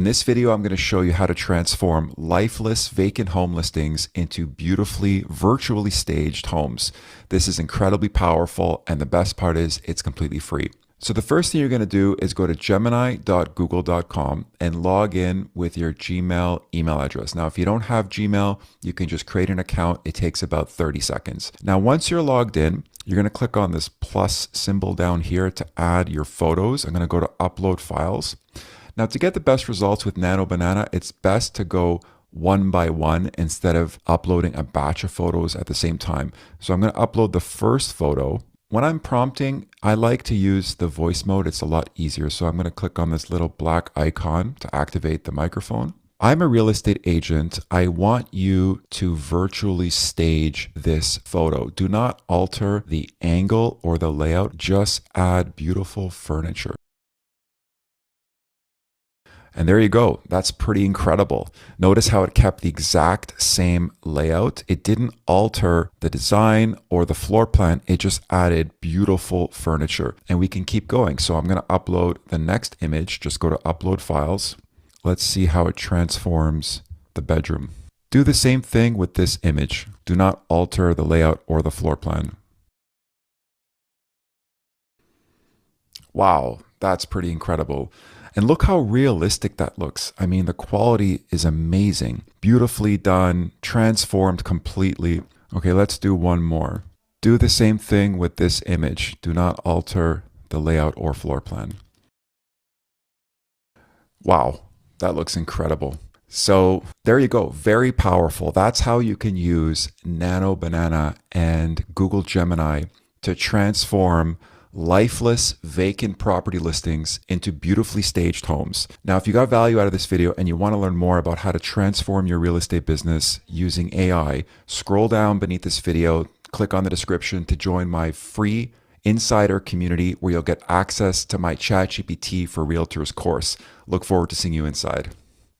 In this video, I'm going to show you how to transform lifeless vacant home listings into beautifully virtually staged homes. This is incredibly powerful, and the best part is it's completely free. So the first thing you're going to do is go to gemini.google.com and log in with your Gmail email address. Now, if you don't have Gmail, you can just create an account. It takes about 30 seconds. Now, once you're logged in, you're going to click on this plus symbol down here to add your photos. I'm going to go to upload files. Now, to get the best results with Nano Banana, it's best to go one by one instead of uploading a batch of photos at the same time. So I'm going to upload the first photo. When I'm prompting, I like to use the voice mode. It's a lot easier. So I'm going to click on this little black icon to activate the microphone. I'm a real estate agent. I want you to virtually stage this photo. Do not alter the angle or the layout. Just add beautiful furniture. And there you go. That's pretty incredible. Notice how it kept the exact same layout. It didn't alter the design or the floor plan. It just added beautiful furniture. And we can keep going. So I'm going to upload the next image. Just go to upload files. Let's see how it transforms the bedroom. Do the same thing with this image. Do not alter the layout or the floor plan. Wow, that's pretty incredible. And look how realistic that looks. I mean, the quality is amazing. Beautifully done, transformed completely. Okay, let's do one more. Do the same thing with this image. Do not alter the layout or floor plan. Wow, that looks incredible. So there you go. Very powerful. That's how you can use Nano Banana and Google Gemini to transform lifeless vacant property listings into beautifully staged homes. Now, if you got value out of this video and you want to learn more about how to transform your real estate business using AI, scroll down beneath this video, click on the description to join my free insider community where you'll get access to my ChatGPT for Realtors course. Look forward to seeing you inside.